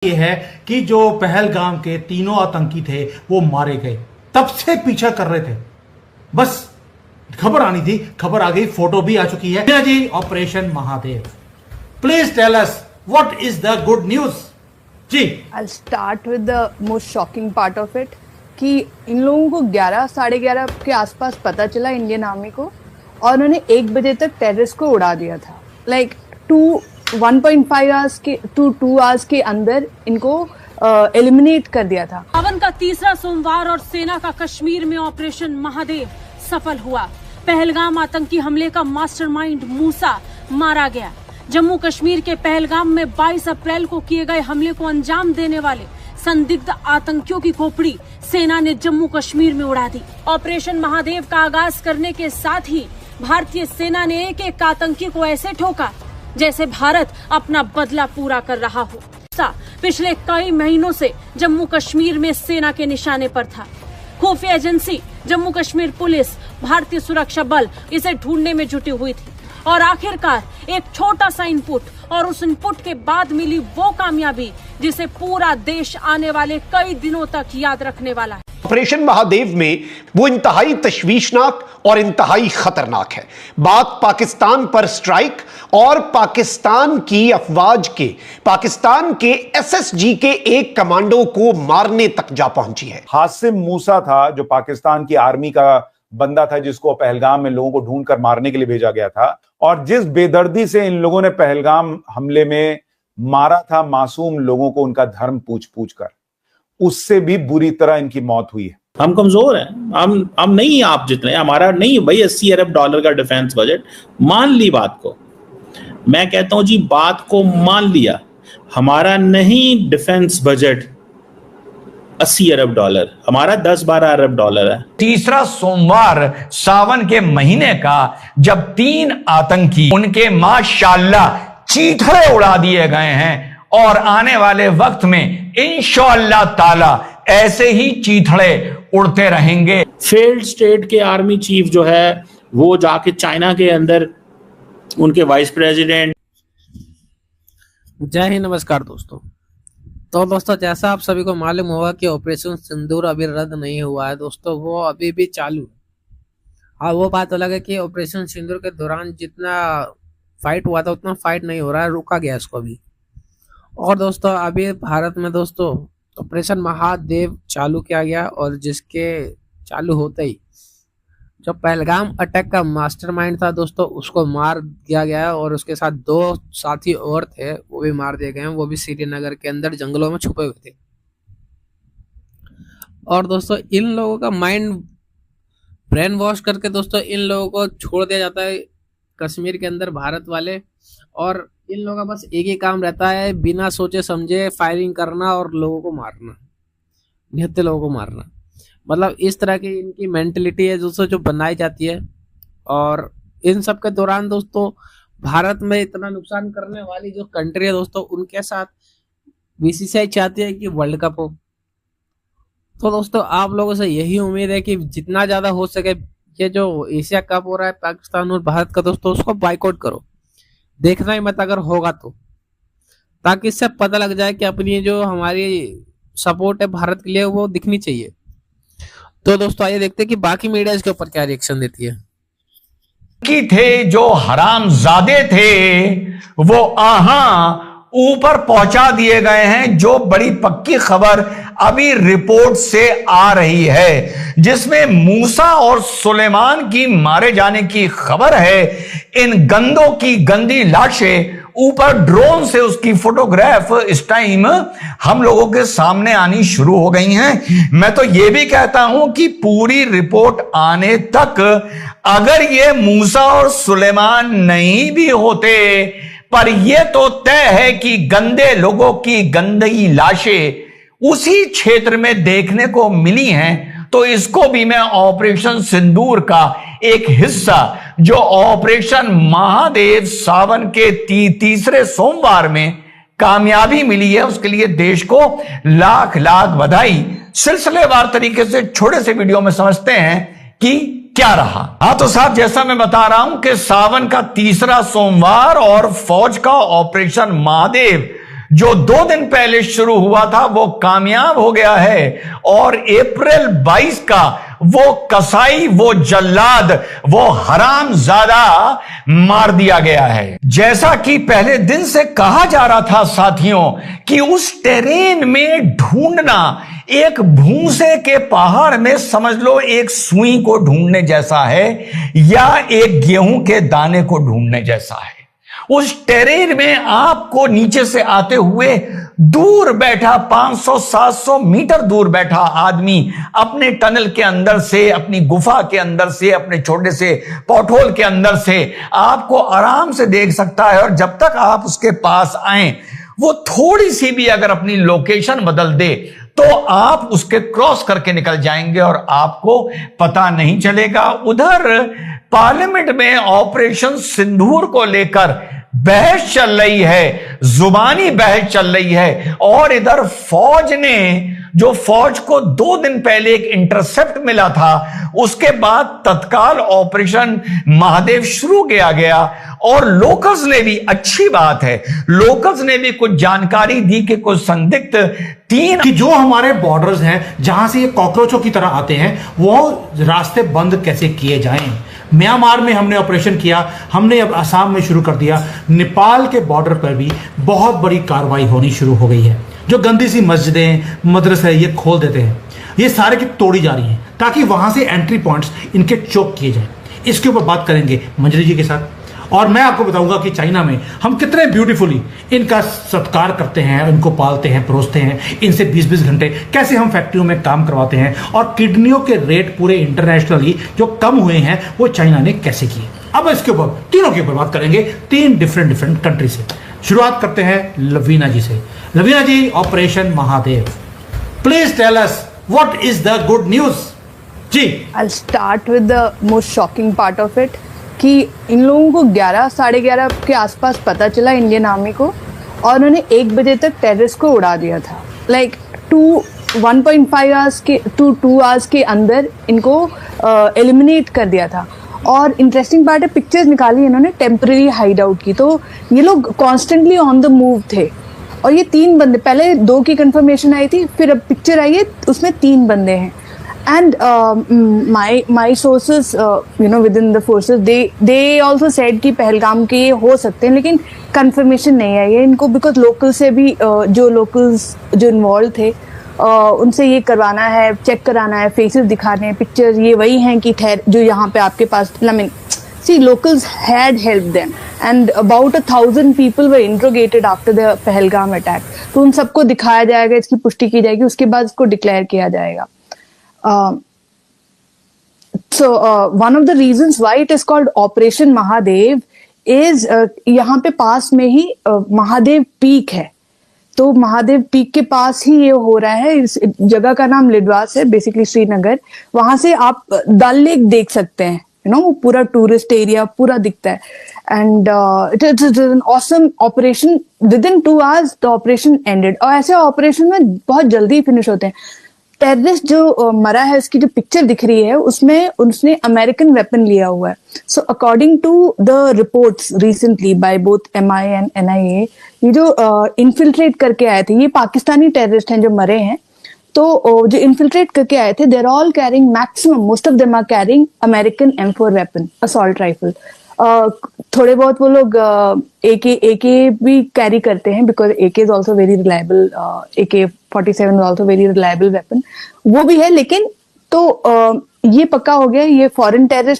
ये है कि जो पहलगाम के तीनों आतंकी थे वो मारे गए, तब से पीछा कर रहे थे। बस खबर आनी थी, खबर आ गई, फोटो भी आ चुकी है जी। Operation Mahadev, please tell us what is the good news ji. I'll start with the most shocking part of it कि इन लोगों को 11 साढ़े 11 के आसपास पता चला इंडियन आर्मी को, और उन्होंने 1 बजे तक टेररिस्ट को उड़ा दिया था। लाइक 1.5 आवर्स के 2 आवर्स के अंदर इनको एलिमिनेट कर दिया था। सावन का तीसरा सोमवार और सेना का कश्मीर में ऑपरेशन महादेव सफल हुआ। पहलगाम आतंकी हमले का मास्टरमाइंड मूसा मारा गया। जम्मू कश्मीर के पहलगाम में 22 अप्रैल को किए गए हमले को अंजाम देने वाले संदिग्ध आतंकियों की खोपड़ी सेना ने जम्मू कश्मीर में उड़ा दी। ऑपरेशन महादेव का आगाज करने के साथ ही भारतीय सेना ने एक एक आतंकी को ऐसे ठोका जैसे भारत अपना बदला पूरा कर रहा हो। पिछले कई महीनों से जम्मू कश्मीर में सेना के निशाने पर था। खुफिया एजेंसी, जम्मू कश्मीर पुलिस, भारतीय सुरक्षा बल इसे ढूंढने में जुटी हुई थी, और आखिरकार एक छोटा सा इनपुट और उस इनपुट के बाद मिली वो कामयाबी जिसे पूरा देश आने वाले कई दिनों तक याद रखने वाला है। ऑपरेशन महादेव में वो इंतहाई तशवीशनाक और इंतहाई खतरनाक है। बात पाकिस्तान पर स्ट्राइक और पाकिस्तान की अफवाज के, पाकिस्तान के एसएसजी के एक कमांडो को मारने तक जा पहुंची है। हासिम मूसा था जो पाकिस्तान की आर्मी का बंदा था, जिसको पहलगाम में लोगों को ढूंढकर मारने के लिए भेजा गया था, और जिस बेदर्दी से इन लोगों ने पहलगाम हमले में मारा था मासूम लोगों को उनका धर्म पूछ पूछ कर, उससे भी बुरी तरह इनकी मौत हुई है। हम कमजोर हैं, हम नहीं, आप जितने, हमारा नहीं भाई $80 अरब का डिफेंस बजट। मान ली बात को, मैं कहता हूं जी बात को मान लिया, हमारा नहीं डिफेंस बजट $80 अरब, हमारा $10-12 अरब है। तीसरा सोमवार सावन के महीने का जब 3 आतंकी उनके माशाल्लाह चीथड़े उड़ा दिए गए हैं, और आने वाले वक्त में इंशाअल्लाह ताला ऐसे ही चीथड़े उड़ते रहेंगे। फेल्ड स्टेट के आर्मी चीफ जो है वो जाके चाइना के अंदर उनके वाइस प्रेसिडेंट। जय हिंद, नमस्कार दोस्तों। तो दोस्तों, जैसा आप सभी को मालूम होगा कि ऑपरेशन सिंदूर अभी रद्द नहीं हुआ है दोस्तों, वो अभी भी चालू है। हाँ, वो बात अलग है कि ऑपरेशन सिंदूर के दौरान जितना फाइट हुआ था उतना फाइट नहीं हो रहा है, रुका गया इसको अभी। और दोस्तों, अभी भारत में दोस्तों ऑपरेशन महादेव चालू किया गया, और जिसके चालू होते ही जो पहलगाम अटैक का मास्टरमाइंड था दोस्तों, उसको मार दिया गया, और उसके साथ 2 साथी और थे, वो भी मार दिए गए हैं। वो भी श्रीनगर के अंदर जंगलों में छुपे हुए थे। और दोस्तों, इन लोगों का माइंड ब्रेन वॉश करके दोस्तों इन लोगों को छोड़ दिया जाता है कश्मीर के अंदर, भारत वाले। और इन लोगों का बस एक ही काम रहता है, बिना सोचे समझे फायरिंग करना और लोगों को मारना, निहत्थे लोगों को मारना। मतलब इस तरह की इनकी मेंटलिटी है दोस्तों जो बनाई जाती है। और इन सब के दौरान दोस्तों भारत में इतना नुकसान करने वाली जो कंट्री है दोस्तों, उनके साथ बीसीसीआई चाहती है कि वर्ल्ड कप हो। तो दोस्तों, आप लोगों से यही उम्मीद है कि जितना ज्यादा हो सके ये जो एशिया कप हो रहा है पाकिस्तान और भारत का दोस्तों, उसको बाइकआउट करो, देखना ही मत अगर होगा तो, ताकि इससे पता लग जाए कि अपनी जो हमारी सपोर्ट है भारत के लिए वो दिखनी चाहिए। तो दोस्तों, आइए देखते हैं कि बाकी मीडिया इसके ऊपर क्या रिएक्शन देती है। की थे जो हरामजादे थे वो ऊपर पहुंचा दिए गए हैं। जो बड़ी पक्की खबर अभी रिपोर्ट से आ रही है, जिसमें मूसा और सुलेमान की मारे जाने की खबर है। इन गंदों की गंदी लाशें ऊपर ड्रोन से उसकी फोटोग्राफ इस टाइम हम लोगों के सामने आनी शुरू हो गई हैं। मैं तो यह भी कहता हूं कि पूरी रिपोर्ट आने तक अगर ये मूसा और सुलेमान नहीं भी होते, पर यह तो तय है कि गंदे लोगों की गंदगी लाशें उसी क्षेत्र में देखने को मिली हैं, तो इसको भी मैं ऑपरेशन सिंदूर का एक हिस्सा, जो ऑपरेशन महादेव सावन के तीसरे सोमवार में कामयाबी मिली है, उसके लिए देश को लाख लाख बधाई। सिलसिलेवार तरीके से छोटे से वीडियो में समझते हैं कि क्या रहा। हाँ तो साहब, जैसा मैं बता रहा हूं कि सावन का तीसरा सोमवार और फौज का ऑपरेशन महादेव जो 2 दिन पहले शुरू हुआ था वो कामयाब हो गया है और अप्रैल 22 का वो कसाई, वो जल्लाद, वो हरामजादा मार दिया गया है। जैसा कि पहले दिन से कहा जा रहा था साथियों कि उस टेरेन में ढूंढना एक भूसे के पहाड़ में समझ लो एक सुई को ढूंढने जैसा है या एक गेहूं के दाने को ढूंढने जैसा है। उस टेरेन में आपको नीचे से आते हुए दूर बैठा 500-700 मीटर दूर बैठा आदमी अपने टनल के अंदर से, अपनी गुफा के अंदर से, अपने छोटे से पॉटहोल के अंदर से आपको आराम से देख सकता है। और जब तक आप उसके पास आए वो थोड़ी सी भी अगर अपनी लोकेशन बदल दे तो आप उसके क्रॉस करके निकल जाएंगे और आपको पता नहीं चलेगा। उधर पार्लियामेंट में ऑपरेशन सिंदूर को लेकर बहस चल रही है, जुबानी बहस चल रही है और इधर फौज ने, जो फौज को 2 दिन पहले एक इंटरसेप्ट मिला था, उसके बाद तत्काल ऑपरेशन महादेव शुरू किया गया। और लोकल्स ने भी, अच्छी बात है, लोकल्स ने भी कुछ जानकारी दी कि कुछ संदिग्ध 3 कि जो हमारे बॉर्डर्स हैं जहां से ये कॉकरोचों की तरह आते हैं वो रास्ते बंद कैसे किए जाएं। म्यांमार में हमने ऑपरेशन किया, हमने अब असम में शुरू कर दिया, नेपाल के बॉर्डर पर भी बहुत बड़ी कार्रवाई होनी शुरू हो गई है। जो गंदी सी मस्जिदें, मदरसे ये खोल देते हैं, ये सारे की तोड़ी जा रही हैं ताकि वहां से एंट्री पॉइंट्स इनके चोक किए जाएं। इसके ऊपर बात करेंगे मंजरी जी के साथ और मैं आपको बताऊंगा कि चाइना में हम कितने ब्यूटीफुली इनका सत्कार करते हैं, इनको पालते हैं, परोसते हैं, इनसे 20-20 घंटे कैसे हम फैक्ट्रियों में काम करवाते हैं और किडनियों के रेट पूरे इंटरनेशनली जो कम हुए हैं वो चाइना ने कैसे किए। अब इसके ऊपर तीनों के ऊपर बात करेंगे, 3 डिफरेंट कंट्री से। शुरुआत करते हैं लवीना जी से। Lavina ji, operation Mahadev, please tell us what is the good news ji. I'll start with the most shocking part of it कि इन लोगों को 11-11:30 के आसपास पता चला इंडियन आर्मी को और उन्होंने 1 बजे तक टेररिस्ट को उड़ा दिया था। लाइक 1.5 आवर्स के 2 आवर्स के अंदर इनको एलिमिनेट कर दिया था। और इंटरेस्टिंग पार्ट है, पिक्चर्स निकाली इन्होंने टेम्पररी हाइड आउट की, तो ये लोग कॉन्स्टेंटली ऑन द मूव थे। और ये 3 बंदे, पहले 2 की कंफर्मेशन आई थी, फिर अब पिक्चर आई है उसमें 3 बंदे हैं। And my sources, within the forces, they also said कि पहलगाम के ये हो सकते हैं, लेकिन कंफर्मेशन नहीं आई है इनको, बिकॉज लोकल से भी जो लोकल्स जो इन्वॉल्व थे उनसे ये करवाना है, चेक कराना है, फेसेस दिखाने हैं, पिक्चर्स ये वही हैं कि जो यहाँ पे आपके पास, locals had helped them and about 1,000 people were interrogated after the Pahalgam attack. तो उन सबको दिखाया जाएगा, इसकी पुष्टि की जाएगी, उसके बाद इसको डिक्लेयर किया जाएगा। One of the reasons why it is called Operation Mahadev is यहाँ पे पास में ही महादेव पीक है, तो महादेव पीक के पास ही ये हो रहा है। इस जगह का नाम लिडवास है, बेसिकली श्रीनगर। वहां से आप डल लेक देख सकते हैं, वो पूरा टूरिस्ट एरिया पूरा दिखता है। And it is an awesome operation. Within 2 hours the operation ended. और ऐसे ऑपरेशन में बहुत जल्दी फिनिश होते हैं। टेररिस्ट जो मरा है, उसकी जो पिक्चर दिख रही है उसमें उसने अमेरिकन वेपन लिया हुआ है। So according to the reports recently by both MI and NIA, ये जो इन्फिल्ट्रेट करके आए थे, ये पाकिस्तानी टेररिस्ट हैं जो मरे हैं। तो जो इन्फिल्ट्रेट करके आए थे, there all carrying, maximum most of them are carrying American M4 weapon, assault rifle. थोड़े बहुत वो लोग AK भी कैरी करते हैं, because AK is also very reliable. AK-47 is also very reliable weapon, वो भी है। लेकिन तो ये पक्का हो गया, ये फॉरेन टेररिस्ट